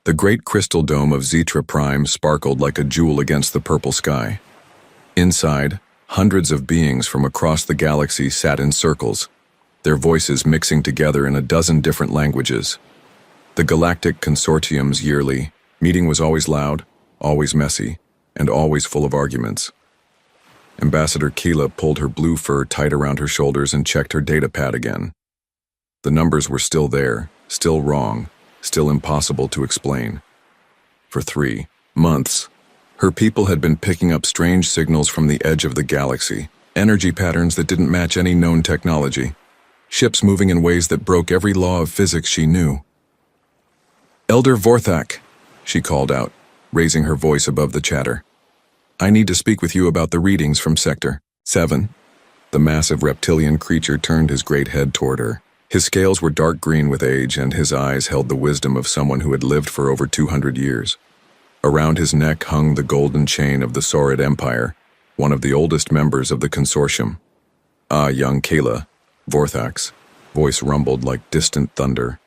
The great crystal dome of Zetra Prime sparkled like a jewel against the purple sky. Inside, hundreds of beings from across the galaxy sat in circles, their voices mixing together in a dozen different languages. The Galactic Consortium's yearly meeting was always loud, always messy, and always full of arguments. Ambassador Keela pulled her blue fur tight around her shoulders and checked her datapad again. The numbers were still there, still wrong, still impossible to explain. For 3 months, her people had been picking up strange signals from the edge of the galaxy, energy patterns that didn't match any known technology, ships moving in ways that broke every law of physics she knew. "Elder Vorthak," she called out, raising her voice above the chatter. "I need to speak with you about the readings from Sector 7. The massive reptilian creature turned his great head toward her. His scales were dark green with age, and his eyes held the wisdom of someone who had lived for over 200 years. Around his neck hung the golden chain of the Saurid Empire, one of the oldest members of the consortium. "Ah, young Kayla," Vorthak's voice rumbled like distant thunder.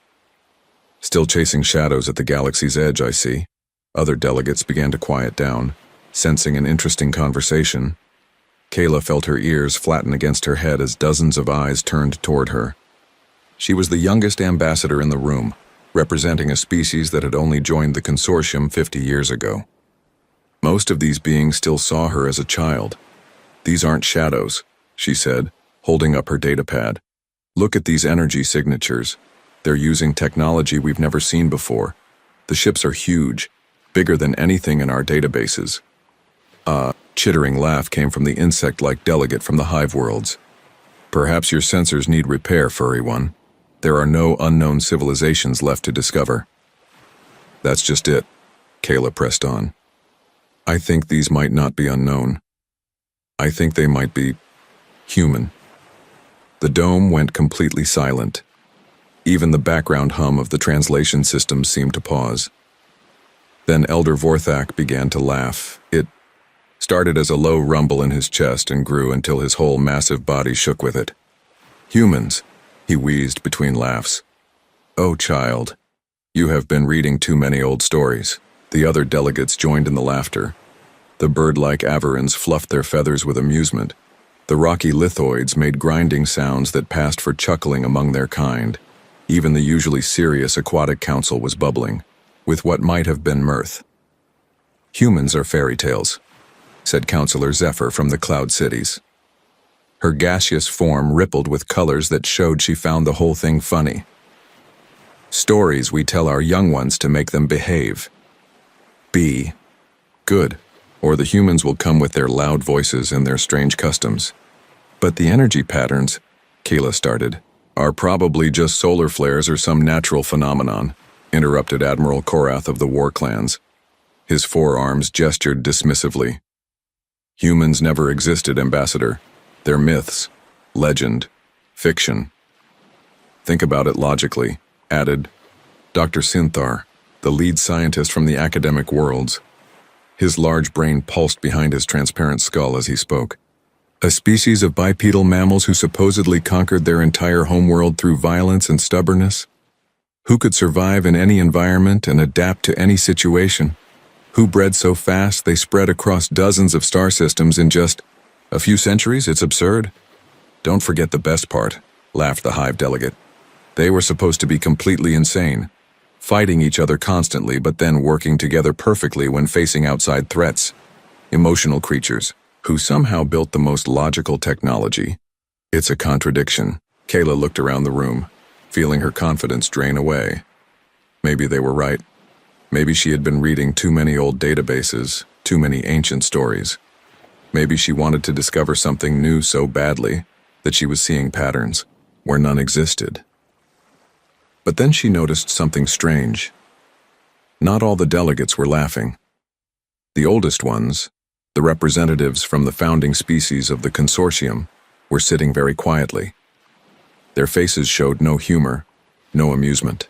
"Still chasing shadows at the galaxy's edge, I see." Other delegates began to quiet down, sensing an interesting conversation. Kayla felt her ears flatten against her head as dozens of eyes turned toward her. She was the youngest ambassador in the room, representing a species that had only joined the consortium 50 years ago. Most of these beings still saw her as a child. "These aren't shadows," she said, holding up her datapad. "Look at these energy signatures. They're using technology we've never seen before. The ships are huge, bigger than anything in our databases." A chittering laugh came from the insect-like delegate from the hive worlds. "Perhaps your sensors need repair, furry one. There are no unknown civilizations left to discover." "That's just it," Kayla pressed on. "I think these might not be unknown. I think they might be human." The dome went completely silent. Even the background hum of the translation system seemed to pause. Then Elder Vorthak began to laugh. It started as a low rumble in his chest and grew until his whole massive body shook with it. "Humans," he wheezed between laughs. "Oh, child, you have been reading too many old stories." The other delegates joined in the laughter. The bird-like avirans fluffed their feathers with amusement. The rocky lithoids made grinding sounds that passed for chuckling among their kind. Even the usually serious aquatic council was bubbling, with what might have been mirth. "Humans are fairy tales," said Counselor Zephyr from the Cloud Cities. Her gaseous form rippled with colors that showed she found the whole thing funny. "Stories we tell our young ones to make them behave. Be good, or the humans will come with their loud voices and their strange customs." "But the energy patterns," Kayla started, "are probably just solar flares or some natural phenomenon," interrupted Admiral Korath of the War Clans. His forearms gestured dismissively. "Humans never existed, Ambassador. They're myths, legend, fiction." "Think about it logically," added Dr. Synthar, the lead scientist from the academic worlds. His large brain pulsed behind his transparent skull as he spoke. "A species of bipedal mammals who supposedly conquered their entire homeworld through violence and stubbornness? Who could survive in any environment and adapt to any situation? Who bred so fast they spread across dozens of star systems in just a few centuries? It's absurd." "Don't forget the best part," laughed the Hive delegate. "They were supposed to be completely insane, fighting each other constantly but then working together perfectly when facing outside threats. Emotional creatures, who somehow built the most logical technology. It's a contradiction." Kayla looked around the room, feeling her confidence drain away. Maybe they were right. Maybe she had been reading too many old databases, too many ancient stories. Maybe she wanted to discover something new so badly that she was seeing patterns where none existed. But then she noticed something strange. Not all the delegates were laughing. The oldest ones, the representatives from the founding species of the consortium, were sitting very quietly. Their faces showed no humor, no amusement.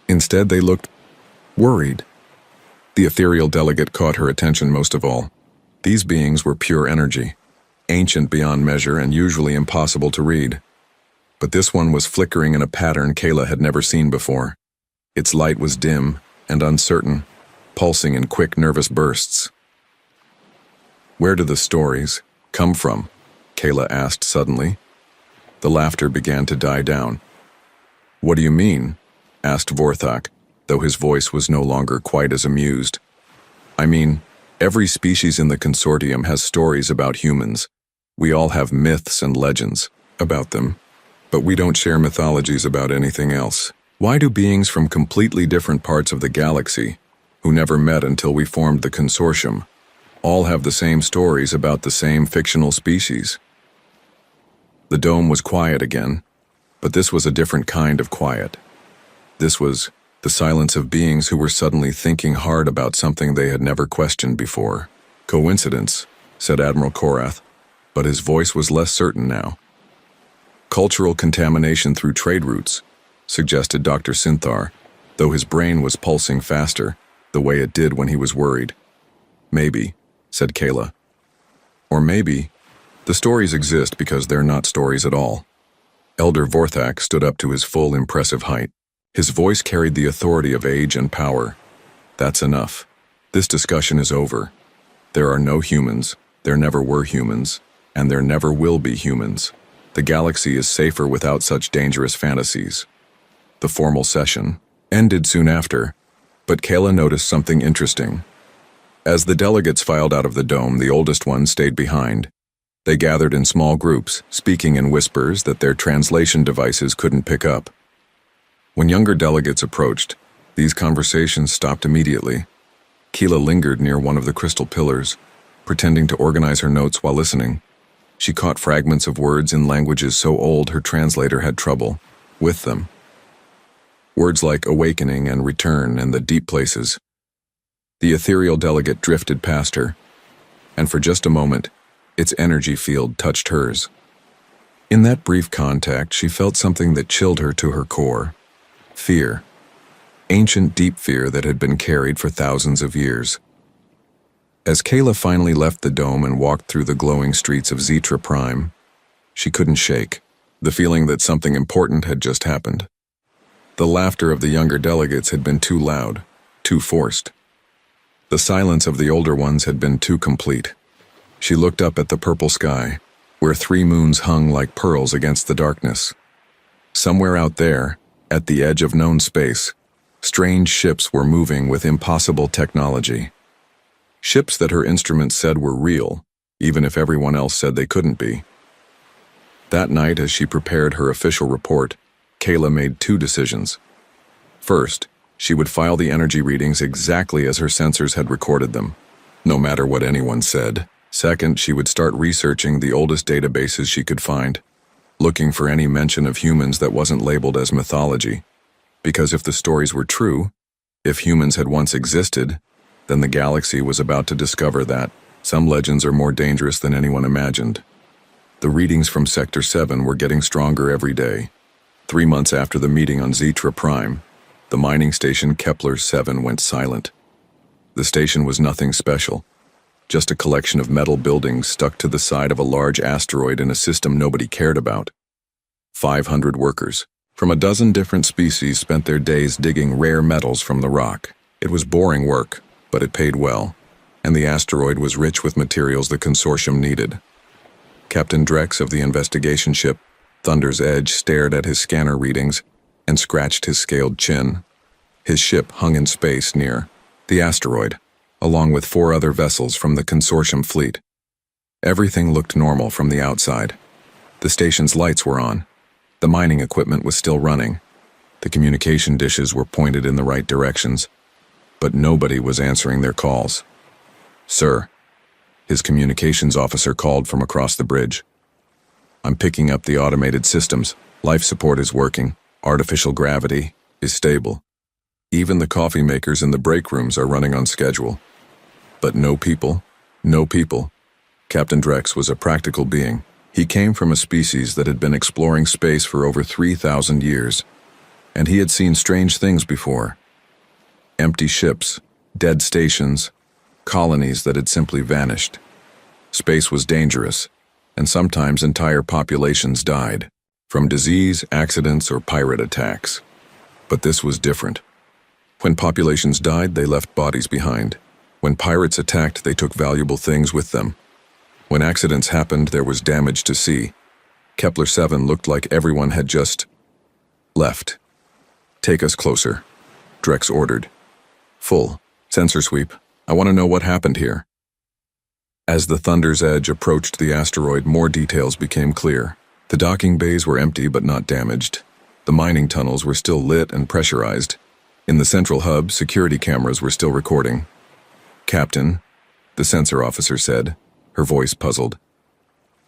Instead, they looked worried. The ethereal delegate caught her attention most of all. These beings were pure energy, ancient beyond measure and usually impossible to read. But this one was flickering in a pattern Kayla had never seen before. Its light was dim, and uncertain, pulsing in quick nervous bursts. "Where do the stories come from?" Kayla asked suddenly. The laughter began to die down. "What do you mean?" asked Vorthak, though his voice was no longer quite as amused. "I mean, every species in the consortium has stories about humans. We all have myths and legends about them, but we don't share mythologies about anything else. Why do beings from completely different parts of the galaxy, who never met until we formed the consortium, all have the same stories about the same fictional species?" The dome was quiet again, but this was a different kind of quiet. This was the silence of beings who were suddenly thinking hard about something they had never questioned before. "Coincidence," said Admiral Korath, but his voice was less certain now. "Cultural contamination through trade routes," suggested Dr. Synthar, though his brain was pulsing faster, the way it did when he was worried. "Maybe," said Kayla. "Or maybe the stories exist because they're not stories at all." Elder Vorthak stood up to his full impressive height. His voice carried the authority of age and power. "That's enough. This discussion is over. There are no humans, there never were humans, and there never will be humans. The galaxy is safer without such dangerous fantasies." The formal session ended soon after, but Kayla noticed something interesting. As the delegates filed out of the dome, the oldest ones stayed behind. They gathered in small groups, speaking in whispers that their translation devices couldn't pick up. When younger delegates approached, these conversations stopped immediately. Keela lingered near one of the crystal pillars, pretending to organize her notes while listening. She caught fragments of words in languages so old her translator had trouble with them. Words like awakening and return and the deep places. The ethereal delegate drifted past her, and for just a moment, its energy field touched hers. In that brief contact, she felt something that chilled her to her core. Fear. Ancient deep fear that had been carried for thousands of years. As Kayla finally left the dome and walked through the glowing streets of Zetra Prime, she couldn't shake the feeling that something important had just happened. The laughter of the younger delegates had been too loud, too forced. The silence of the older ones had been too complete. She looked up at the purple sky, where 3 moons hung like pearls against the darkness. Somewhere out there, at the edge of known space, strange ships were moving with impossible technology. Ships that her instruments said were real, even if everyone else said they couldn't be. That night, as she prepared her official report, Kayla made 2 decisions. First, she would file the energy readings exactly as her sensors had recorded them, no matter what anyone said. Second, she would start researching the oldest databases she could find, looking for any mention of humans that wasn't labeled as mythology. Because if the stories were true, if humans had once existed, then the galaxy was about to discover that some legends are more dangerous than anyone imagined. The readings from Sector 7 were getting stronger every day. 3 months after the meeting on Zetra Prime, the mining station Kepler 7 went silent. The station was nothing special, just a collection of metal buildings stuck to the side of a large asteroid in a system nobody cared about. 500 workers from a dozen different species spent their days digging rare metals from the rock. It was boring work, but it paid well, and the asteroid was rich with materials the consortium needed. Captain Drex of the investigation ship Thunder's Edge stared at his scanner readings and scratched his scaled chin. His ship hung in space near the asteroid, along with 4 other vessels from the consortium fleet. Everything looked normal from the outside. The station's lights were on. The mining equipment was still running. The communication dishes were pointed in the right directions, but nobody was answering their calls. "Sir," his communications officer called from across the bridge. "I'm picking up the automated systems. Life support is working. Artificial gravity is stable. Even the coffee makers in the break rooms are running on schedule. But no people, no people." Captain Drex was a practical being. He came from a species that had been exploring space for over 3,000 years, and he had seen strange things before. Empty ships, dead stations, colonies that had simply vanished. Space was dangerous, and sometimes entire populations died, from disease, accidents, or pirate attacks. But this was different. When populations died, they left bodies behind. When pirates attacked, they took valuable things with them. When accidents happened, there was damage to see. Kepler-7 looked like everyone had just left. "Take us closer," Drex ordered. "Full sensor sweep. I want to know what happened here." As the Thunder's Edge approached the asteroid, more details became clear. The docking bays were empty but not damaged. The mining tunnels were still lit and pressurized. In the central hub, security cameras were still recording. "Captain," the sensor officer said, her voice puzzled.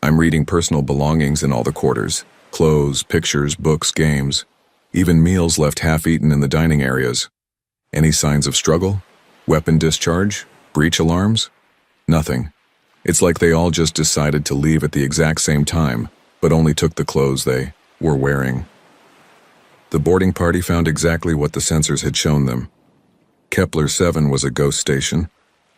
"I'm reading personal belongings in all the quarters. Clothes, pictures, books, games. Even meals left half-eaten in the dining areas. Any signs of struggle? Weapon discharge? Breach alarms? Nothing. It's like they all just decided to leave at the exact same time, but only took the clothes they were wearing." The boarding party found exactly what the sensors had shown them. Kepler-7 was a ghost station,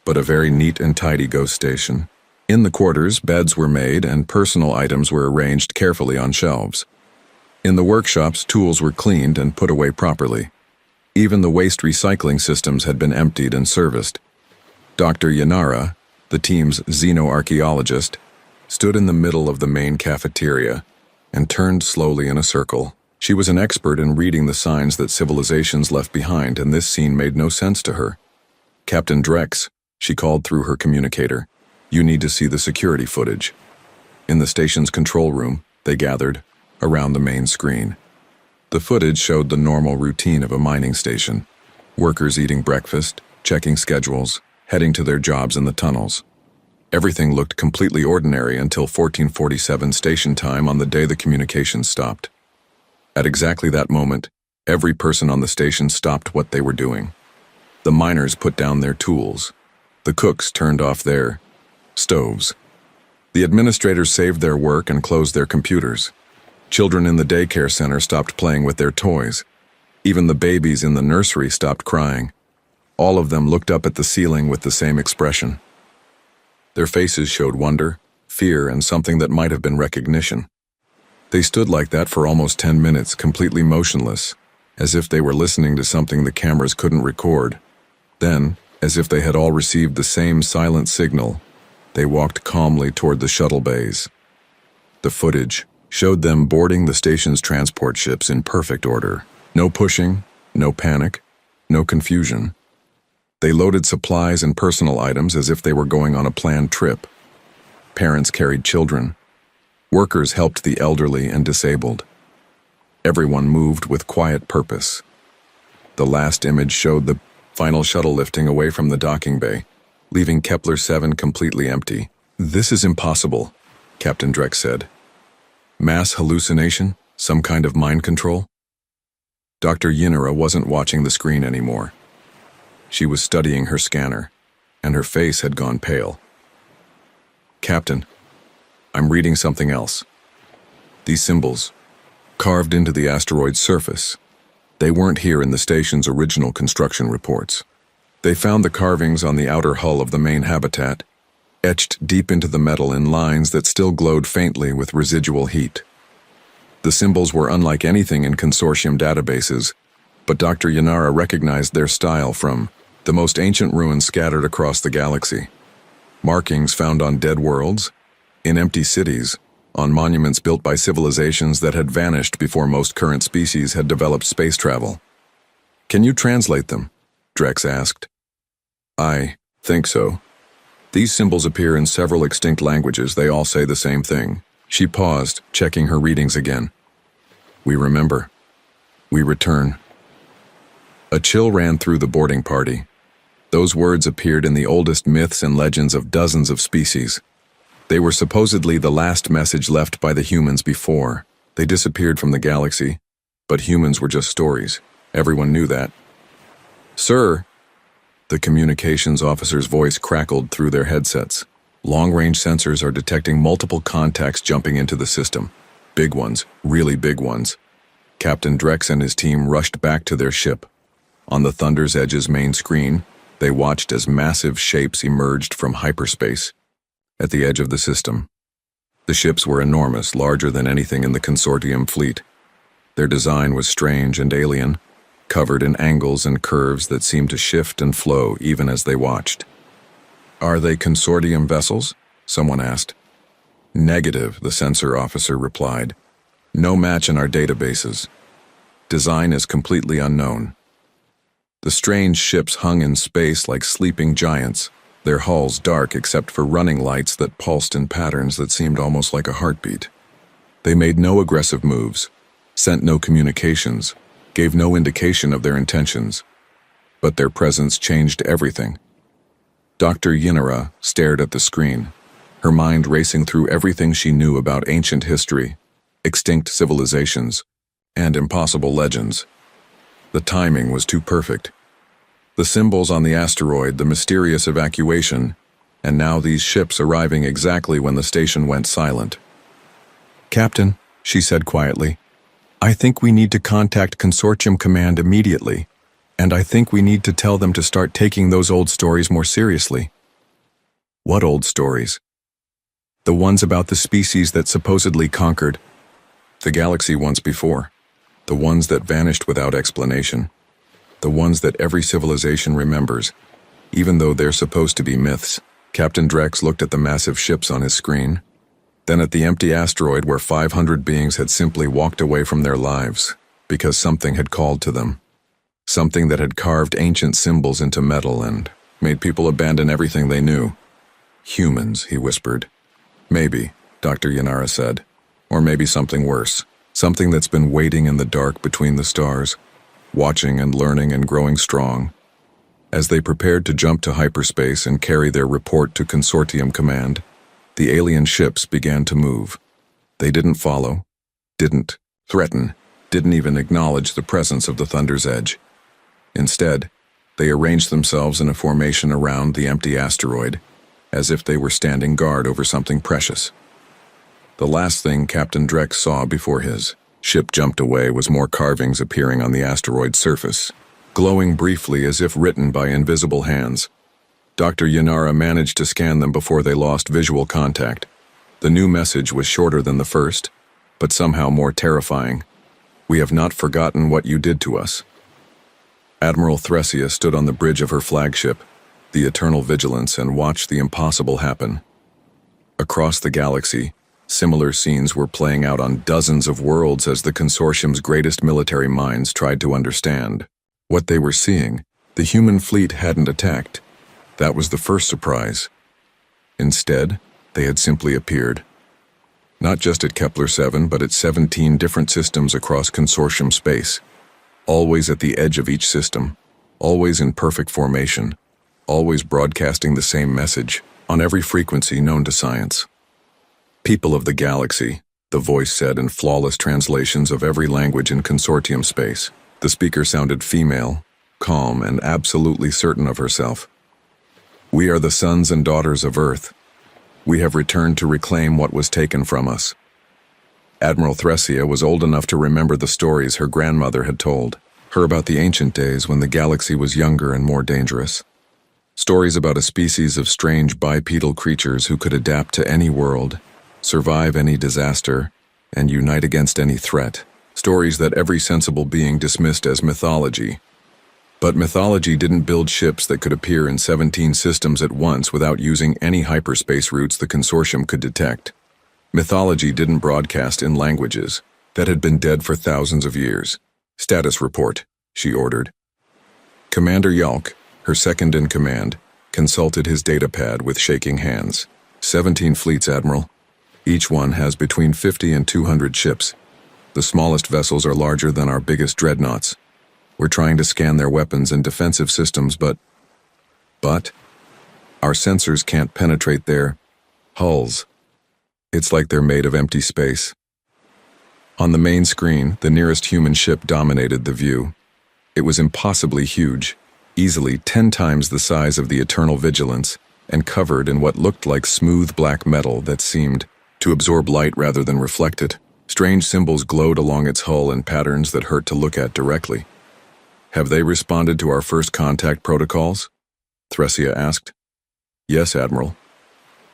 but a very neat and tidy ghost station. In the quarters, beds were made and personal items were arranged carefully on shelves. In the workshops, tools were cleaned and put away properly. Even the waste recycling systems had been emptied and serviced. Dr. Yanara, the team's xenoarchaeologist, stood in the middle of the main cafeteria and turned slowly in a circle. She was an expert in reading the signs that civilizations left behind, and this scene made no sense to her. "Captain Drex," she called through her communicator, "you need to see the security footage." In the station's control room, they gathered around the main screen. The footage showed the normal routine of a mining station. Workers eating breakfast, checking schedules, heading to their jobs in the tunnels. Everything looked completely ordinary until 1447 station time on the day the communications stopped. At exactly that moment, every person on the station stopped what they were doing. The miners put down their tools. The cooks turned off their stoves. The administrators saved their work and closed their computers. Children in the daycare center stopped playing with their toys. Even the babies in the nursery stopped crying. All of them looked up at the ceiling with the same expression. Their faces showed wonder, fear, and something that might have been recognition. They stood like that for almost 10 minutes, completely motionless, as if they were listening to something the cameras couldn't record. Then, as if they had all received the same silent signal, they walked calmly toward the shuttle bays. The footage showed them boarding the station's transport ships in perfect order. No pushing, no panic, no confusion. They loaded supplies and personal items as if they were going on a planned trip. Parents carried children. Workers helped the elderly and disabled. Everyone moved with quiet purpose. The last image showed the final shuttle lifting away from the docking bay, leaving Kepler-7 completely empty. "This is impossible," Captain Drex said. "Mass hallucination? Some kind of mind control?" Dr. Yanara wasn't watching the screen anymore. She was studying her scanner, and her face had gone pale. "Captain, I'm reading something else. These symbols, carved into the asteroid's surface, they weren't here in the station's original construction reports. They found the carvings on the outer hull of the main habitat, etched deep into the metal in lines that still glowed faintly with residual heat. The symbols were unlike anything in consortium databases, but Dr. Yanara recognized their style from the most ancient ruins scattered across the galaxy. Markings found on dead worlds, in empty cities, on monuments built by civilizations that had vanished before most current species had developed space travel. "Can you translate them?" Drex asked. "I think so. These symbols appear in several extinct languages. They all say the same thing." She paused, checking her readings again. "We remember. We return." A chill ran through the boarding party. Those words appeared in the oldest myths and legends of dozens of species. They were supposedly the last message left by the humans before they disappeared from the galaxy, but humans were just stories. Everyone knew that. "Sir," the communications officer's voice crackled through their headsets. "Long-range sensors are detecting multiple contacts jumping into the system. Big ones, really big ones." Captain Drex and his team rushed back to their ship. On the Thunder's Edge's main screen, they watched as massive shapes emerged from hyperspace at the edge of the system. The ships were enormous, larger than anything in the consortium fleet. Their design was strange and alien, covered in angles and curves that seemed to shift and flow even as they watched. "Are they consortium vessels?" someone asked. "Negative," the sensor officer replied. "No match in our databases. Design is completely unknown." The strange ships hung in space like sleeping giants, their hulls dark except for running lights that pulsed in patterns that seemed almost like a heartbeat. They made no aggressive moves, sent no communications, gave no indication of their intentions, but their presence changed everything. Dr. Yinara stared at the screen, her mind racing through everything she knew about ancient history, extinct civilizations, and impossible legends. The timing was too perfect. The symbols on the asteroid, the mysterious evacuation, and now these ships arriving exactly when the station went silent. "Captain," she said quietly, "I think we need to contact Consortium Command immediately, and I think we need to tell them to start taking those old stories more seriously." "What old stories?" "The ones about the species that supposedly conquered the galaxy once before. The ones that vanished without explanation. The ones that every civilization remembers, even though they're supposed to be myths." Captain Drex looked at the massive ships on his screen, then at the empty asteroid where 500 beings had simply walked away from their lives because something had called to them. Something that had carved ancient symbols into metal and made people abandon everything they knew. "Humans," he whispered. "Maybe," Dr. Yinara said. "Or maybe something worse. Something that's been waiting in the dark between the stars, watching and learning and growing strong." As they prepared to jump to hyperspace and carry their report to Consortium Command, the alien ships began to move. They didn't follow, didn't threaten, didn't even acknowledge the presence of the Thunder's Edge. Instead, they arranged themselves in a formation around the empty asteroid, as if they were standing guard over something precious. The last thing Captain Drex saw before his ship jumped away was more carvings appearing on the asteroid's surface, glowing briefly as if written by invisible hands. Dr. Yinara managed to scan them before they lost visual contact. The new message was shorter than the first, but somehow more terrifying. "We have not forgotten what you did to us." Admiral Thresia stood on the bridge of her flagship, the Eternal Vigilance, and watched the impossible happen. Across the galaxy, similar scenes were playing out on dozens of worlds as the Consortium's greatest military minds tried to understand what they were seeing. The human fleet hadn't attacked. That was the first surprise. Instead, they had simply appeared. Not just at Kepler 7, but at 17 different systems across Consortium space. Always at the edge of each system, always in perfect formation, always broadcasting the same message on every frequency known to science. "People of the galaxy," the voice said in flawless translations of every language in Consortium space. The speaker sounded female, calm, and absolutely certain of herself. "We are the sons and daughters of Earth. We have returned to reclaim what was taken from us." Admiral Thresia was old enough to remember the stories her grandmother had told her about the ancient days when the galaxy was younger and more dangerous. Stories about a species of strange bipedal creatures who could adapt to any world, survive any disaster, and unite against any threat. Stories that every sensible being dismissed as mythology. But mythology didn't build ships that could appear in 17 systems at once without using any hyperspace routes the Consortium could detect. Mythology didn't broadcast in languages that had been dead for thousands of years. "Status report," she ordered. Commander Yalk, her second in command, consulted his datapad with shaking hands. 17 fleets, Admiral. Each one has between 50 and 200 ships. The smallest vessels are larger than our biggest dreadnoughts. We're trying to scan their weapons and defensive systems, but our sensors can't penetrate their hulls. It's like they're made of empty space. On the main screen, the nearest human ship dominated the view. It was impossibly huge, easily 10 times the size of the Eternal Vigilance, and covered in what looked like smooth black metal that seemed to absorb light rather than reflect it. Strange symbols glowed along its hull in patterns that hurt to look at directly. "Have they responded to our first contact protocols?" Thresia asked. "Yes, Admiral.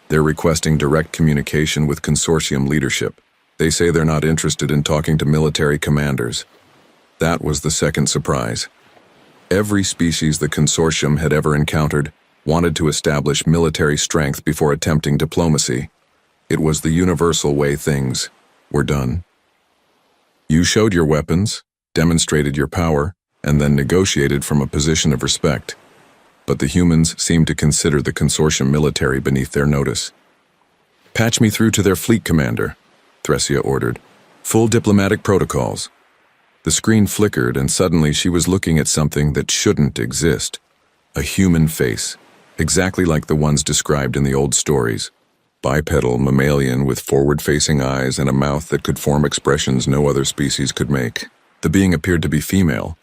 They're requesting direct communication with Consortium leadership. They say they're not interested in talking to military commanders." That was the second surprise. Every species the consortium had ever encountered wanted to establish military strength before attempting diplomacy. It was the universal way things were done. You showed your weapons, demonstrated your power, and then negotiated from a position of respect. But the humans seemed to consider the consortium military beneath their notice. "Patch me through to their fleet commander," Thresia ordered. "Full diplomatic protocols." The screen flickered, and suddenly she was looking at something that shouldn't exist. A human face, exactly like the ones described in the old stories. Bipedal, mammalian, with forward-facing eyes and a mouth that could form expressions no other species could make. The being appeared to be female,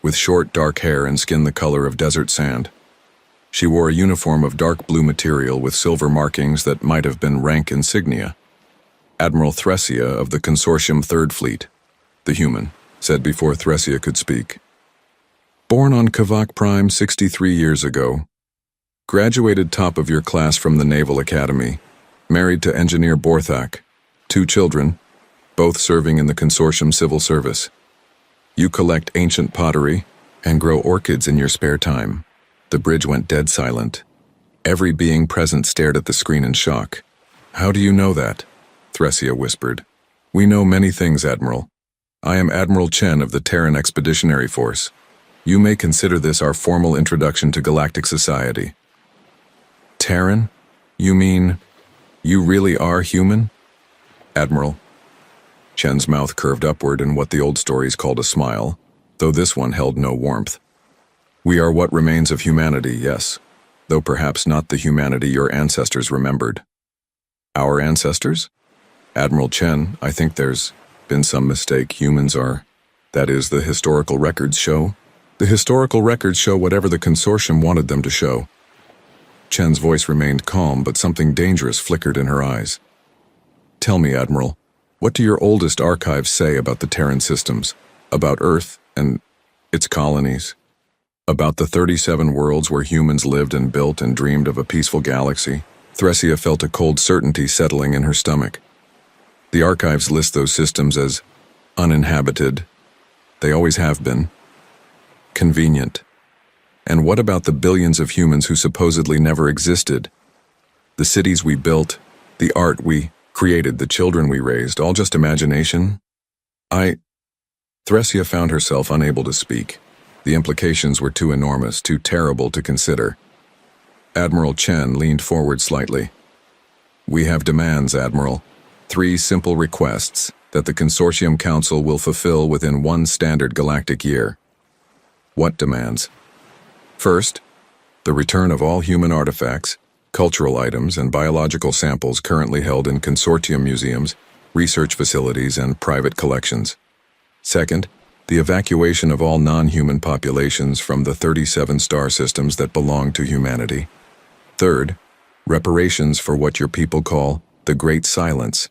with short, dark hair and skin the color of desert sand. She wore a uniform of dark blue material with silver markings that might have been rank insignia. "Admiral Thresia of the Consortium Third Fleet," the human said before Thresia could speak. "Born on Kavak Prime 63 years ago. Graduated top of your class from the Naval Academy. Married to Engineer Borthak. 2 children, both serving in the Consortium Civil Service. You collect ancient pottery and grow orchids in your spare time." The bridge went dead silent. Every being present stared at the screen in shock. "How do you know that?" Thresia whispered. "We know many things, Admiral. I am Admiral Chen of the Terran Expeditionary Force. You may consider this our formal introduction to galactic society." "Terran? You mean, you really are human?" "Admiral." Chen's mouth curved upward in what the old stories called a smile, though this one held no warmth. "We are what remains of humanity, yes, though perhaps not the humanity your ancestors remembered." "Our ancestors?" "Admiral Chen, I think there's been some mistake. Humans are, that is, the historical records show. The historical records show whatever the consortium wanted them to show." Chen's voice remained calm, but something dangerous flickered in her eyes. "Tell me, Admiral, what do your oldest archives say about the Terran systems, about Earth and its colonies? About the 37 worlds where humans lived and built and dreamed of a peaceful galaxy?" Thresia felt a cold certainty settling in her stomach. "The archives list those systems as uninhabited. They always have been. Convenient. And what about the billions of humans who supposedly never existed? The cities we built, the art we created, the children we raised, all just imagination?" Thresia found herself unable to speak. The implications were too enormous, too terrible to consider. Admiral Chen leaned forward slightly. "We have demands, Admiral. 3 simple requests that the Consortium Council will fulfill within 1 standard galactic year." "What demands?" "First, the return of all human artifacts, cultural items, and biological samples currently held in consortium museums, research facilities, and private collections. Second, the evacuation of all non-human populations from the 37 star systems that belong to humanity. Third, reparations for what your people call the Great Silence,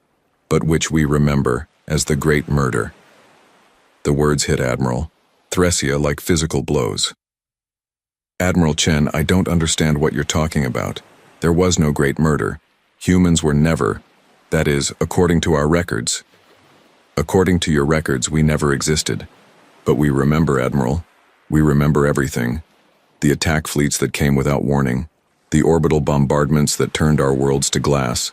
but which we remember as the Great Murder." The words hit Admiral Thresia like physical blows. "Admiral Chen, I don't understand what you're talking about. There was no great murder. Humans were never, that is, according to our records. According to your records, we never existed. But we remember, Admiral. We remember everything. The attack fleets that came without warning, the orbital bombardments that turned our worlds to glass,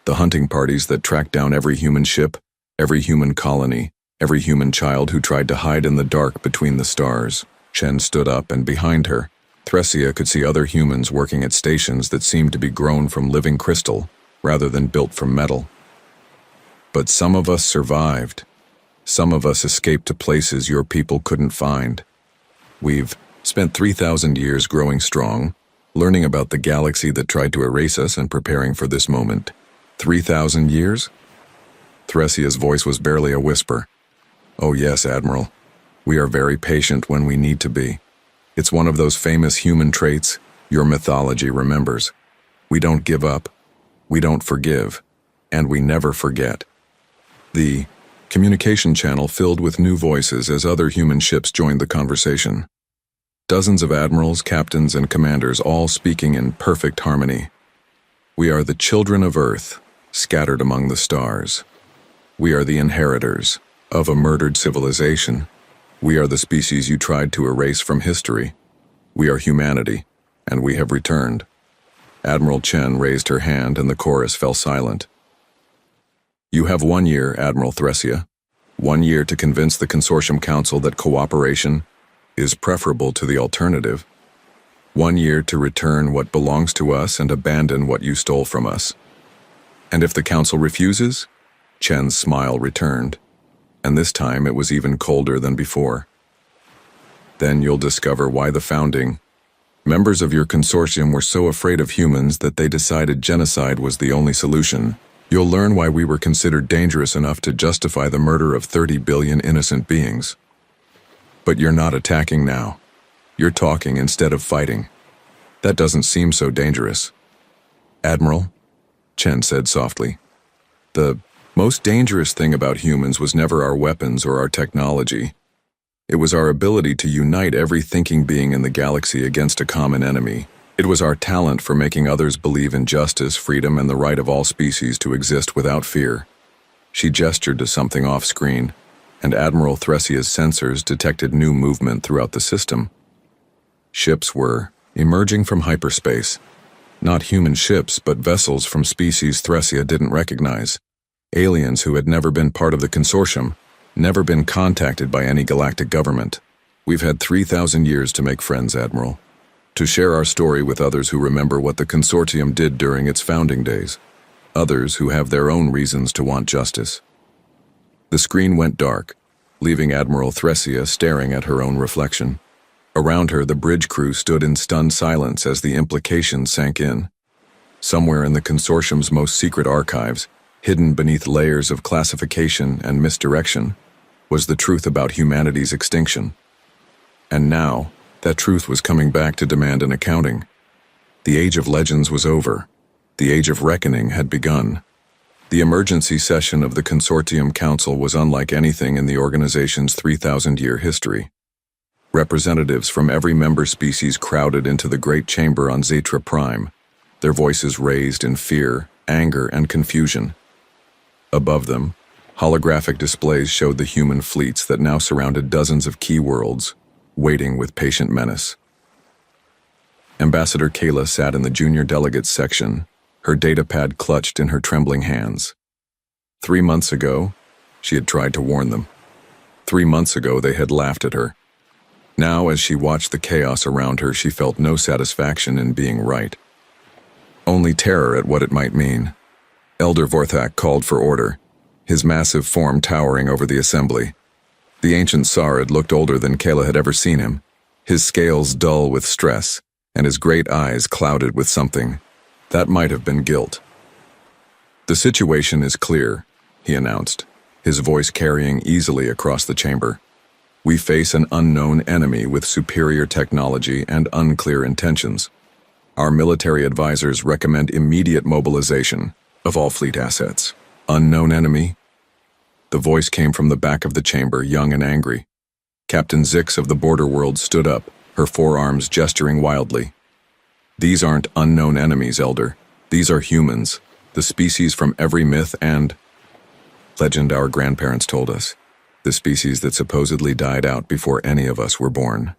the hunting parties that tracked down every human ship, every human colony, every human child who tried to hide in the dark between the stars." Chen stood up, and behind her, Thresia could see other humans working at stations that seemed to be grown from living crystal rather than built from metal. "But some of us survived. Some of us escaped to places your people couldn't find. We've spent 3,000 years growing strong, learning about the galaxy that tried to erase us and preparing for this moment." 3,000 years? Thresia's voice was barely a whisper. "Oh yes, Admiral. We are very patient when we need to be. It's one of those famous human traits your mythology remembers. We don't give up, we don't forgive, and we never forget." The communication channel filled with new voices as other human ships joined the conversation. Dozens of admirals, captains, and commanders all speaking in perfect harmony. "We are the children of Earth, scattered among the stars. We are the inheritors of a murdered civilization. We are the species you tried to erase from history. We are humanity, and we have returned." Admiral Chen raised her hand and the chorus fell silent. "You have 1 year, Admiral Thresia. 1 year to convince the Consortium Council that cooperation is preferable to the alternative. 1 year to return what belongs to us and abandon what you stole from us. And if the Council refuses?" Chen's smile returned, and this time it was even colder than before. "Then you'll discover why the founding members of your consortium were so afraid of humans that they decided genocide was the only solution. You'll learn why we were considered dangerous enough to justify the murder of 30 billion innocent beings. But you're not attacking now. You're talking instead of fighting. That doesn't seem so dangerous." "Admiral," Chen said softly, "the most dangerous thing about humans was never our weapons or our technology. It was our ability to unite every thinking being in the galaxy against a common enemy. It was our talent for making others believe in justice, freedom, and the right of all species to exist without fear." She gestured to something off-screen, and Admiral Thresia's sensors detected new movement throughout the system. Ships were emerging from hyperspace. Not human ships, but vessels from species Thresia didn't recognize. Aliens who had never been part of the consortium, never been contacted by any galactic government. "We've had 3,000 years to make friends, Admiral. To share our story with others who remember what the consortium did during its founding days. Others who have their own reasons to want justice." The screen went dark, leaving Admiral Thresia staring at her own reflection. Around her, the bridge crew stood in stunned silence as the implications sank in. Somewhere in the consortium's most secret archives, hidden beneath layers of classification and misdirection, was the truth about humanity's extinction. And now, that truth was coming back to demand an accounting. The age of legends was over. The age of reckoning had begun. The emergency session of the Consortium Council was unlike anything in the organization's 3,000-year history. Representatives from every member species crowded into the great chamber on Zetra Prime, their voices raised in fear, anger, and confusion. Above them, holographic displays showed the human fleets that now surrounded dozens of key worlds, waiting with patient menace. Ambassador Kayla sat in the junior delegates section, her datapad clutched in her trembling hands. 3 months ago, she had tried to warn them. 3 months ago, they had laughed at her. Now, as she watched the chaos around her, she felt no satisfaction in being right. Only terror at what it might mean. Elder Vorthak called for order, his massive form towering over the assembly. The ancient Sarid looked older than Kayla had ever seen him, his scales dull with stress, and his great eyes clouded with something. That might have been guilt. "The situation is clear," he announced, his voice carrying easily across the chamber. "We face an unknown enemy with superior technology and unclear intentions. Our military advisors recommend immediate mobilization of all fleet assets." "Unknown enemy?" The voice came from the back of the chamber, young and angry. Captain Zix of the Border World stood up, her forearms gesturing wildly. "These aren't unknown enemies, Elder. These are humans, the species from every myth and legend our grandparents told us. The species that supposedly died out before any of us were born."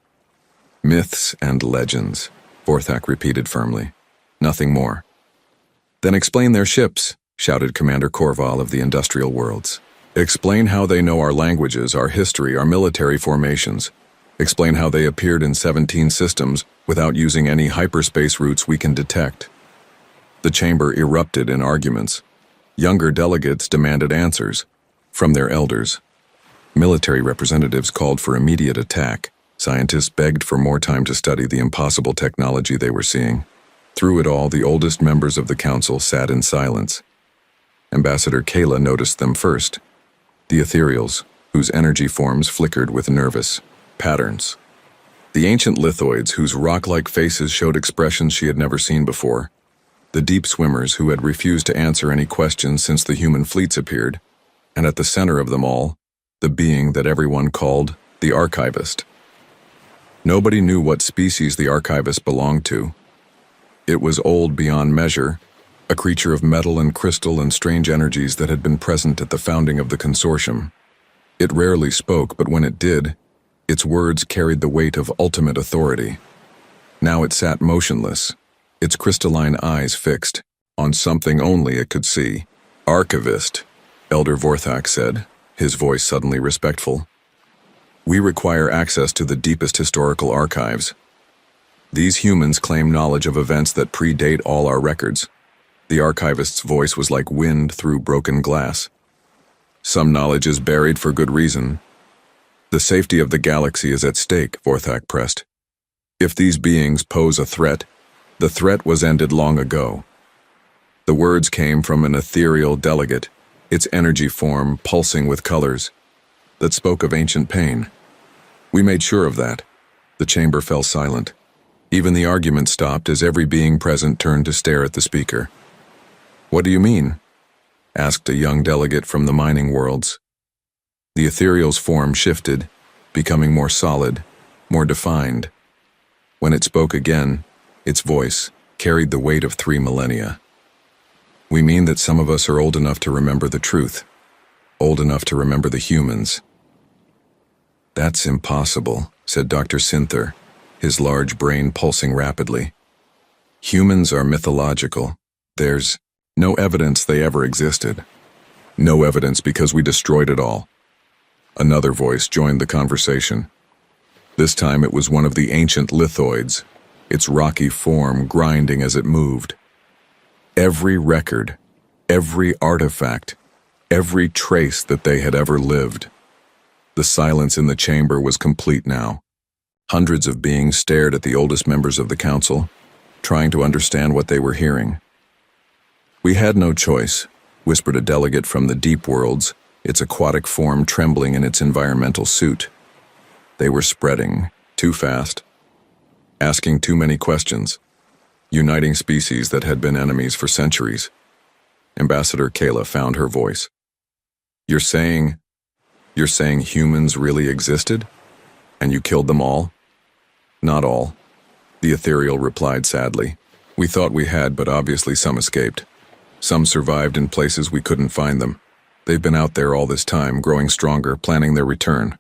"Myths and legends," Vorthak repeated firmly. "Nothing more." "Then explain their ships," shouted Commander Korval of the Industrial Worlds. "Explain how they know our languages, our history, our military formations. Explain how they appeared in 17 systems without using any hyperspace routes we can detect." The chamber erupted in arguments. Younger delegates demanded answers from their elders. Military representatives called for immediate attack. Scientists begged for more time to study the impossible technology they were seeing. Through it all, the oldest members of the council sat in silence. Ambassador Kayla noticed them first. The ethereals, whose energy forms flickered with nervous patterns. The ancient lithoids, whose rock-like faces showed expressions she had never seen before. The deep swimmers, who had refused to answer any questions since the human fleets appeared. And at the center of them all, the being that everyone called the Archivist. Nobody knew what species the Archivist belonged to. It was old beyond measure, a creature of metal and crystal and strange energies that had been present at the founding of the consortium. It rarely spoke, but when it did, Its words carried the weight of ultimate authority. Now it sat motionless, its crystalline eyes fixed on something only it could see. "Archivist," Elder Vorthak said, his voice suddenly respectful. "We require access to the deepest historical archives. These humans claim knowledge of events that predate all our records." The archivist's voice was like wind through broken glass. "Some knowledge is buried for good reason. The safety of the galaxy is at stake," Vorthak pressed. "If these beings pose a threat, the threat was ended long ago." The words came from an ethereal delegate, its energy form pulsing with colors that spoke of ancient pain. "We made sure of that." The chamber fell silent. Even the argument stopped as every being present turned to stare at the speaker. "What do you mean?" asked a young delegate from the mining worlds. The ethereal's form shifted, becoming more solid, more defined. When it spoke again, its voice carried the weight of 3 millennia. "We mean that some of us are old enough to remember the truth, old enough to remember the humans." "That's impossible," said Dr. Sinther, his large brain pulsing rapidly. "Humans are mythological. There's no evidence they ever existed. No evidence because we destroyed it all." Another voice joined the conversation. This time it was one of the ancient lithoids, its rocky form grinding as it moved. Every record, every artifact, every trace that they had ever lived. The silence in the chamber was complete now. Hundreds of beings stared at the oldest members of the council, trying to understand what they were hearing. "We had no choice," whispered a delegate from the deep worlds, its aquatic form trembling in its environmental suit. They were spreading, too fast, asking too many questions, uniting species that had been enemies for centuries. Ambassador Kayla found her voice. You're saying humans really existed? And you killed them all?" "Not all," the ethereal replied sadly. "We thought we had, but obviously some escaped. Some survived in places we couldn't find them. They've been out there all this time, growing stronger, planning their return."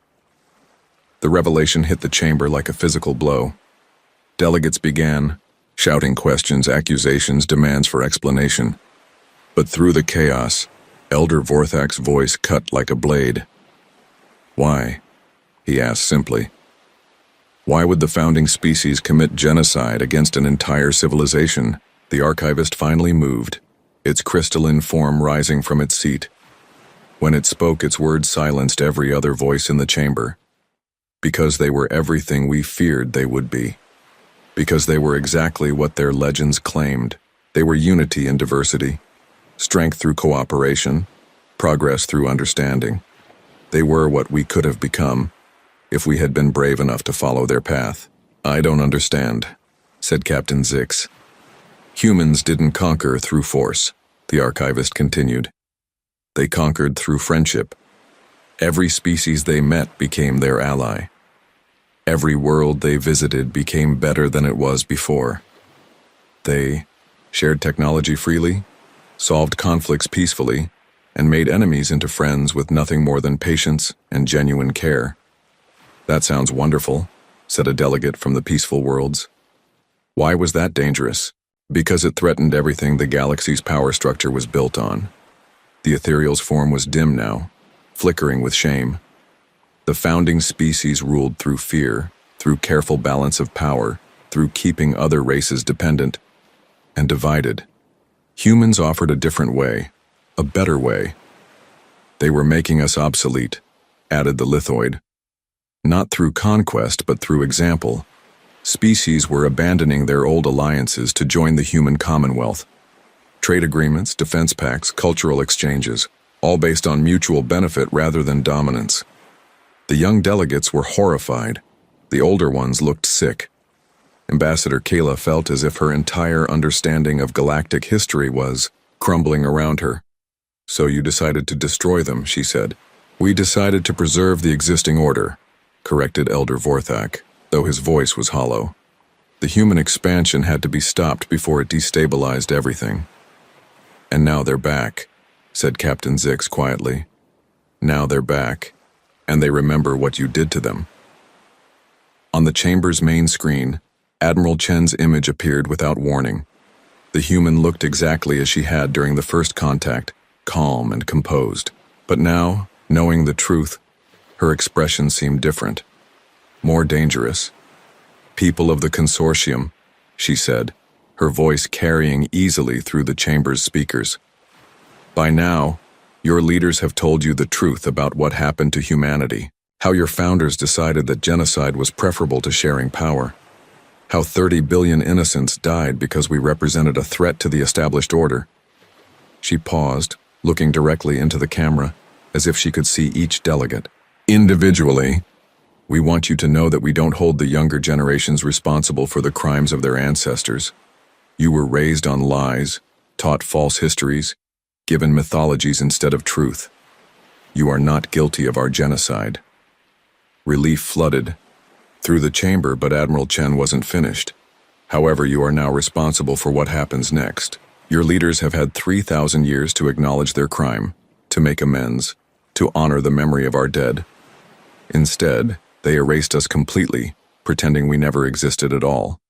The revelation hit the chamber like a physical blow. Delegates began, shouting questions, accusations, demands for explanation. But through the chaos, Elder Vorthak's voice cut like a blade. "Why?" he asked simply. "Why would the founding species commit genocide against an entire civilization?" The archivist finally moved, its crystalline form rising from its seat. When it spoke, its words silenced every other voice in the chamber. Because they were everything we feared they would be. Because they were exactly what their legends claimed. They were unity in diversity, strength through cooperation, progress through understanding. They were what we could have become if we had been brave enough to follow their path. "I don't understand," said Captain Zix. "Humans didn't conquer through force," the archivist continued. "They conquered through friendship. Every species they met became their ally. Every world they visited became better than it was before. They shared technology freely, solved conflicts peacefully, and made enemies into friends with nothing more than patience and genuine care." "That sounds wonderful," said a delegate from the peaceful worlds. "Why was that dangerous?" "Because it threatened everything the galaxy's power structure was built on." The ethereal's form was dim now, flickering with shame. The founding species ruled through fear, through careful balance of power, through keeping other races dependent and divided. Humans offered a different way, a better way. "They were making us obsolete," added the lithoid. "Not through conquest, but through example. Species were abandoning their old alliances to join the human commonwealth. Trade agreements, defense pacts, cultural exchanges, all based on mutual benefit rather than dominance." The young delegates were horrified. The older ones looked sick. Ambassador Kayla felt as if her entire understanding of galactic history was crumbling around her. "So you decided to destroy them," she said. "We decided to preserve the existing order," corrected Elder Vorthak, though his voice was hollow. "The human expansion had to be stopped before it destabilized everything." "And now they're back," said Captain Zix quietly. "Now they're back, and they remember what you did to them." On the chamber's main screen, Admiral Chen's image appeared without warning. The human looked exactly as she had during the first contact, calm and composed. But now, knowing the truth, her expression seemed different, more dangerous. "People of the consortium," she said, her voice carrying easily through the chamber's speakers. "By now, your leaders have told you the truth about what happened to humanity, how your founders decided that genocide was preferable to sharing power, how 30 billion innocents died because we represented a threat to the established order." She paused, looking directly into the camera, as if she could see each delegate. "Individually, we want you to know that we don't hold the younger generations responsible for the crimes of their ancestors. You were raised on lies, taught false histories, given mythologies instead of truth. You are not guilty of our genocide." Relief flooded through the chamber, but Admiral Chen wasn't finished. "However, you are now responsible for what happens next. Your leaders have had 3,000 years to acknowledge their crime, to make amends, to honor the memory of our dead. Instead, they erased us completely, pretending we never existed at all."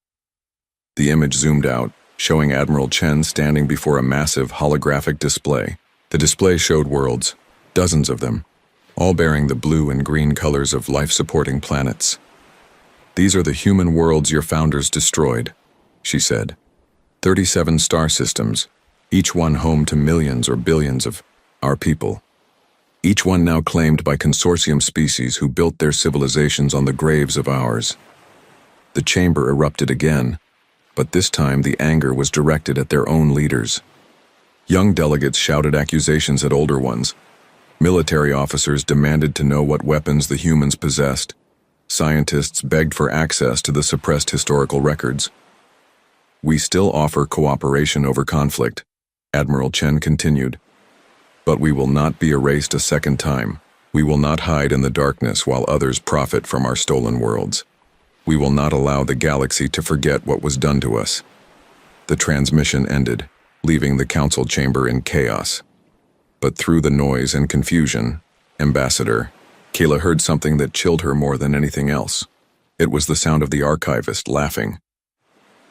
The image zoomed out, showing Admiral Chen standing before a massive holographic display. The display showed worlds, dozens of them, all bearing the blue and green colors of life-supporting planets. "These are the human worlds your founders destroyed," she said. 37 star systems, each one home to millions or billions of our people. Each one now claimed by consortium species who built their civilizations on the graves of ours. The chamber erupted again, but this time the anger was directed at their own leaders. Young delegates shouted accusations at older ones. Military officers demanded to know what weapons the humans possessed. Scientists begged for access to the suppressed historical records. "We still offer cooperation over conflict," Admiral Chen continued. "But we will not be erased a second time. We will not hide in the darkness while others profit from our stolen worlds. We will not allow the galaxy to forget what was done to us." The transmission ended, leaving the council chamber in chaos. But through the noise and confusion, Ambassador, Kayla heard something that chilled her more than anything else. It was the sound of the archivist laughing.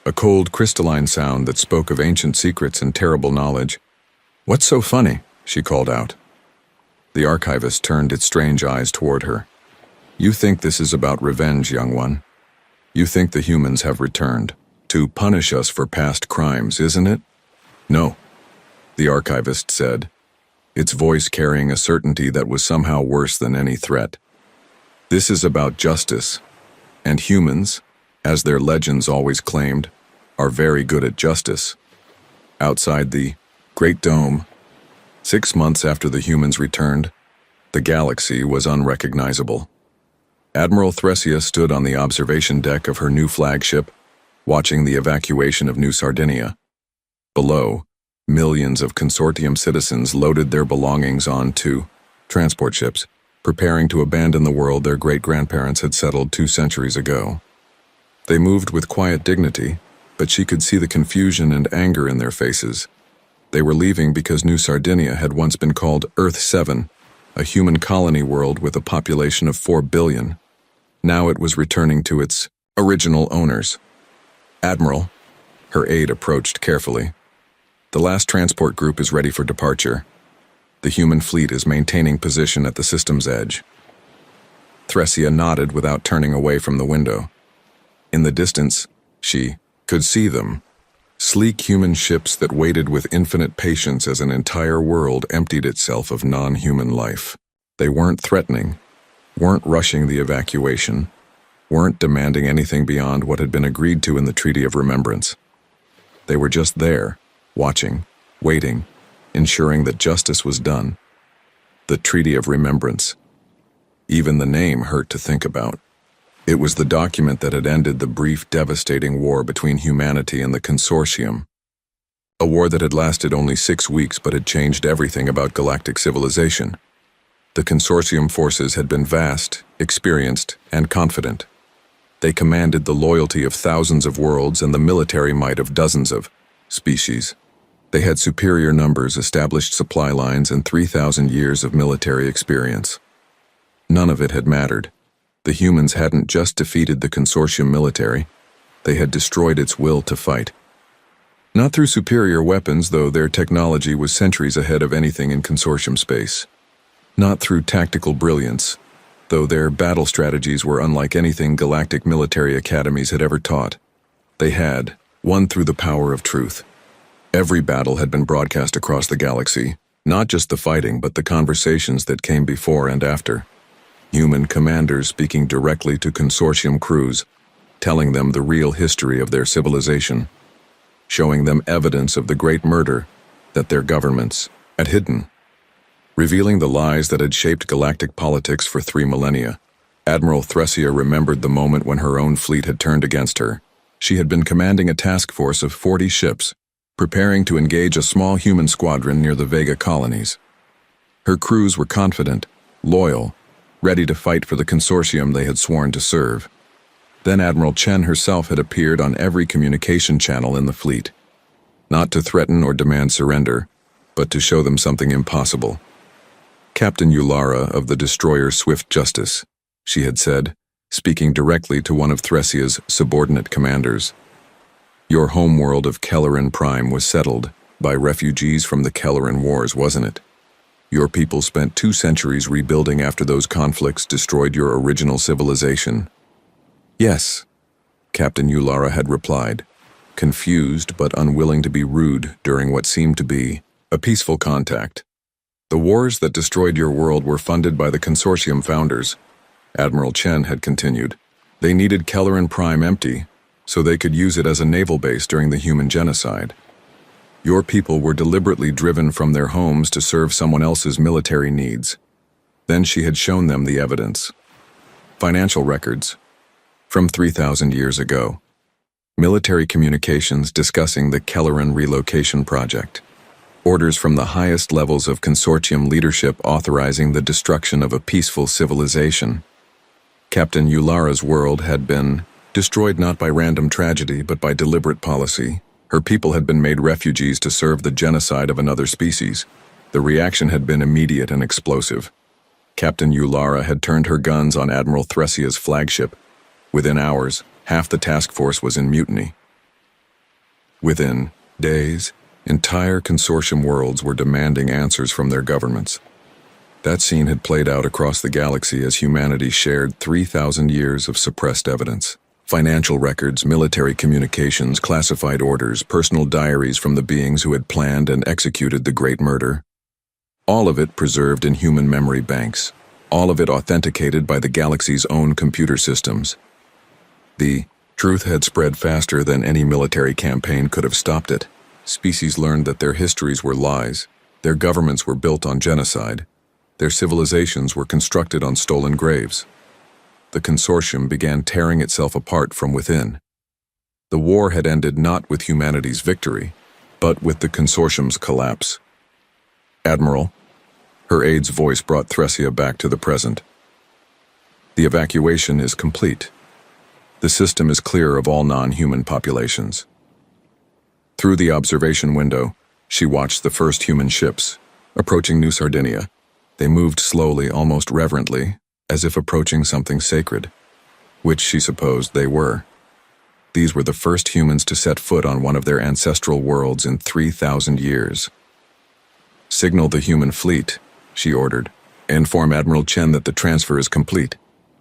A cold, crystalline sound that spoke of ancient secrets and terrible knowledge. "What's so funny?" she called out. The archivist turned its strange eyes toward her. "You think this is about revenge, young one. You think the humans have returned to punish us for past crimes, isn't it?" "No," the archivist said, its voice carrying a certainty that was somehow worse than any threat. "This is about justice, and humans, as their legends always claimed, are very good at justice. Outside the Great Dome, 6 months after the humans returned, the galaxy was unrecognizable. Admiral Thresia stood on the observation deck of her new flagship, watching the evacuation of New Sardinia. Below, millions of consortium citizens loaded their belongings onto transport ships, preparing to abandon the world their great-grandparents had settled 2 centuries ago. They moved with quiet dignity, but she could see the confusion and anger in their faces. They were leaving because New Sardinia had once been called Earth 7, a human colony world with a population of 4 billion. Now it was returning to its original owners. "Admiral," her aide approached carefully, "the last transport group is ready for departure. The human fleet is maintaining position at the system's edge." Thresia nodded without turning away from the window. In the distance, she could see them. Sleek human ships that waited with infinite patience as an entire world emptied itself of non-human life. They weren't threatening, weren't rushing the evacuation, weren't demanding anything beyond what had been agreed to in the Treaty of Remembrance. They were just there, watching, waiting, ensuring that justice was done. The Treaty of Remembrance. Even the name hurt to think about. It was the document that had ended the brief, devastating war between humanity and the consortium. A war that had lasted only 6 weeks but had changed everything about galactic civilization. The consortium forces had been vast, experienced, and confident. They commanded the loyalty of thousands of worlds and the military might of dozens of species. They had superior numbers, established supply lines, and 3,000 years of military experience. None of it had mattered. The humans hadn't just defeated the consortium military, they had destroyed its will to fight. Not through superior weapons, though their technology was centuries ahead of anything in consortium space. Not through tactical brilliance, though their battle strategies were unlike anything galactic military academies had ever taught. They had won through the power of truth. Every battle had been broadcast across the galaxy, not just the fighting, but the conversations that came before and after. Human commanders speaking directly to consortium crews, telling them the real history of their civilization, showing them evidence of the great murder that their governments had hidden, revealing the lies that had shaped galactic politics for 3 millennia. Admiral Thressia remembered the moment when her own fleet had turned against her. She had been commanding a task force of 40 ships, preparing to engage a small human squadron near the Vega colonies. Her crews were confident, loyal, ready to fight for the consortium they had sworn to serve. Then Admiral Chen herself had appeared on every communication channel in the fleet, not to threaten or demand surrender, but to show them something impossible. "Captain Ulara of the destroyer Swift Justice," she had said, speaking directly to one of Threskia's subordinate commanders. "Your homeworld of Kelleran Prime was settled by refugees from the Kelleran Wars, wasn't it? Your people spent 2 centuries rebuilding after those conflicts destroyed your original civilization." "Yes," Captain Ulara had replied, confused but unwilling to be rude during what seemed to be a peaceful contact. "The wars that destroyed your world were funded by the consortium founders," Admiral Chen had continued. "They needed Kelleran Prime empty, so they could use it as a naval base during the human genocide. Your people were deliberately driven from their homes to serve someone else's military needs." Then she had shown them the evidence. Financial records from 3,000 years ago. Military communications discussing the Kelleran relocation project. Orders from the highest levels of consortium leadership authorizing the destruction of a peaceful civilization. Captain Ulara's world had been destroyed not by random tragedy, but by deliberate policy. Her people had been made refugees to serve the genocide of another species. The reaction had been immediate and explosive. Captain Ulara had turned her guns on Admiral Threskia's flagship. Within hours, half the task force was in mutiny. Within days, entire consortium worlds were demanding answers from their governments. That scene had played out across the galaxy as humanity shared 3,000 years of suppressed evidence. Financial records, military communications, classified orders, personal diaries from the beings who had planned and executed the Great Murder. All of it preserved in human memory banks. All of it authenticated by the galaxy's own computer systems. The truth had spread faster than any military campaign could have stopped it. Species learned that their histories were lies, their governments were built on genocide, their civilizations were constructed on stolen graves. The consortium began tearing itself apart from within. The war had ended not with humanity's victory, but with the consortium's collapse. "Admiral," her aide's voice brought Thressia back to the present. "The evacuation is complete. The system is clear of all non-human populations." Through the observation window, she watched the first human ships, approaching New Sardinia. They moved slowly, almost reverently, as if approaching something sacred, which she supposed they were. These were the first humans to set foot on one of their ancestral worlds in 3,000 years. "Signal the human fleet," she ordered. "Inform Admiral Chen that the transfer is complete.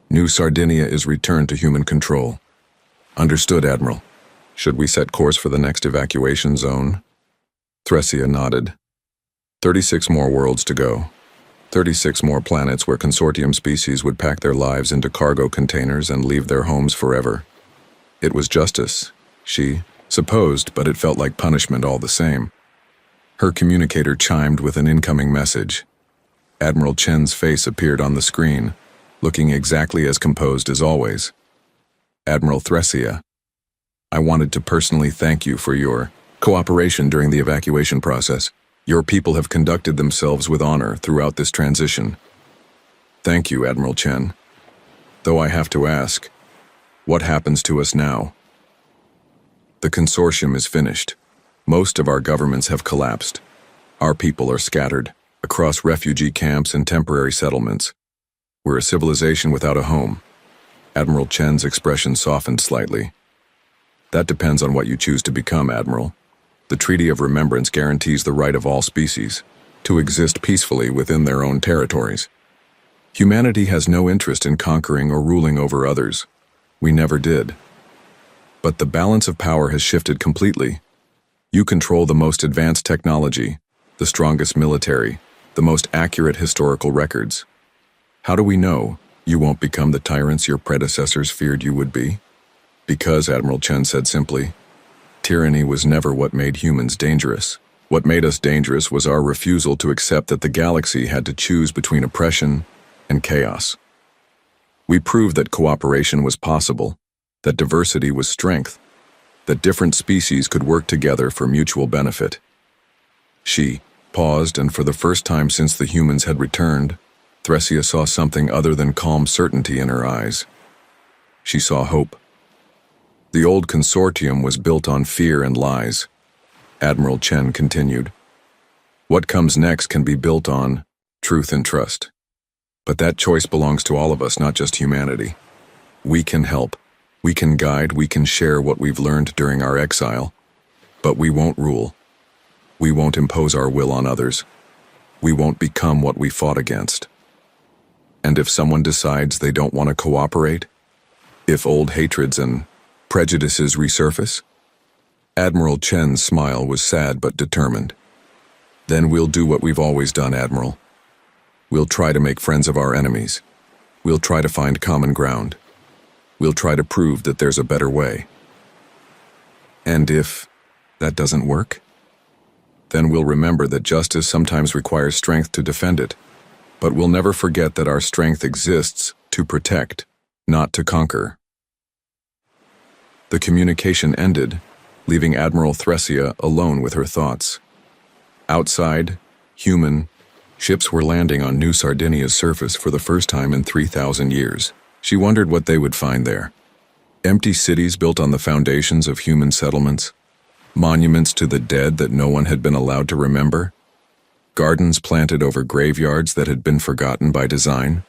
New Sardinia is returned to human control." "Understood, Admiral. Should we set course for the next evacuation zone?" Thressia nodded. 36 more worlds to go. 36 more planets where consortium species would pack their lives into cargo containers and leave their homes forever. It was justice, she supposed, but it felt like punishment all the same. Her communicator chimed with an incoming message. Admiral Chen's face appeared on the screen, looking exactly as composed as always. "Admiral Thressia, I wanted to personally thank you for your cooperation during the evacuation process. Your people have conducted themselves with honor throughout this transition." "Thank you, Admiral Chen. Though I have to ask, what happens to us now?" "The consortium is finished. Most of our governments have collapsed. Our people are scattered across refugee camps and temporary settlements. We're a civilization without a home, Admiral Chen's expression softened slightly. That depends on what you choose to become, Admiral. The Treaty of Remembrance guarantees the right of all species to exist peacefully within their own territories. Humanity has no interest in conquering or ruling over others. We never did. But the balance of power has shifted completely. You control the most advanced technology, the strongest military, the most accurate historical records. How do we know you won't become the tyrants your predecessors feared you would be? Because, Admiral Chen said simply, tyranny was never what made humans dangerous. What made us dangerous was our refusal to accept that the galaxy had to choose between oppression and chaos. We proved that cooperation was possible, that diversity was strength, that different species could work together for mutual benefit. She paused, and for the first time since the humans had returned, Thresia saw something other than calm certainty in her eyes. She saw hope. The old consortium was built on fear and lies. Admiral Chen continued. What comes next can be built on truth and trust. But that choice belongs to all of us, not just humanity. We can help, we can guide, we can share what we've learned during our exile, but we won't rule. We won't impose our will on others. We won't become what we fought against. And if someone decides they don't want to cooperate, if old hatreds and prejudices resurface, Admiral Chen's smile was sad but determined. Then we'll do what we've always done, Admiral. We'll try to make friends of our enemies. We'll try to find common ground. We'll try to prove that there's a better way. And if that doesn't work, then we'll remember that justice sometimes requires strength to defend it, but we'll never forget that our strength exists to protect, not to conquer. The communication ended, leaving Admiral Thresia alone with her thoughts. Outside, human ships were landing on New Sardinia's surface for the first time in 3,000 years. She wondered what they would find there. Empty cities built on the foundations of human settlements, monuments to the dead that no one had been allowed to remember, gardens planted over graveyards that had been forgotten by design.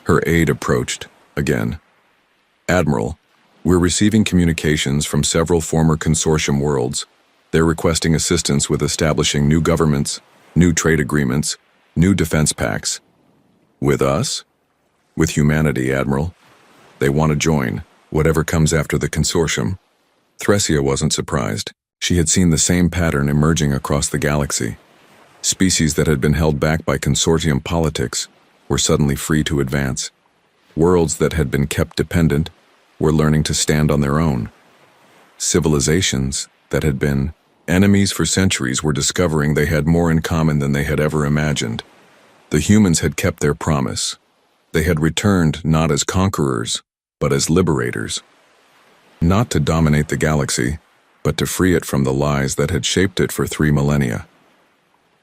Her aide approached, again. Admiral, we're receiving communications from several former consortium worlds. They're requesting assistance with establishing new governments, new trade agreements, new defense pacts. With us? With humanity, Admiral. They want to join, whatever comes after the consortium. Thresia wasn't surprised. She had seen the same pattern emerging across the galaxy. Species that had been held back by consortium politics were suddenly free to advance. Worlds that had been kept dependent were learning to stand on their own. Civilizations that had been enemies for centuries were discovering they had more in common than they had ever imagined. The humans had kept their promise. They had returned not as conquerors, but as liberators. Not to dominate the galaxy, but to free it from the lies that had shaped it for 3 millennia.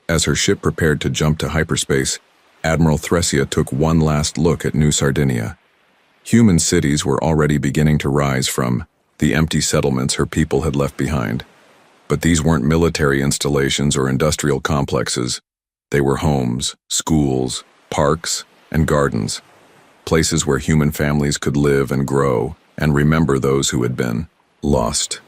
As her ship prepared to jump to hyperspace, Admiral Thresia took one last look at New Sardinia. Human cities were already beginning to rise from the empty settlements her people had left behind. But these weren't military installations or industrial complexes. They were homes, schools, parks, and gardens, places where human families could live and grow and remember those who had been lost.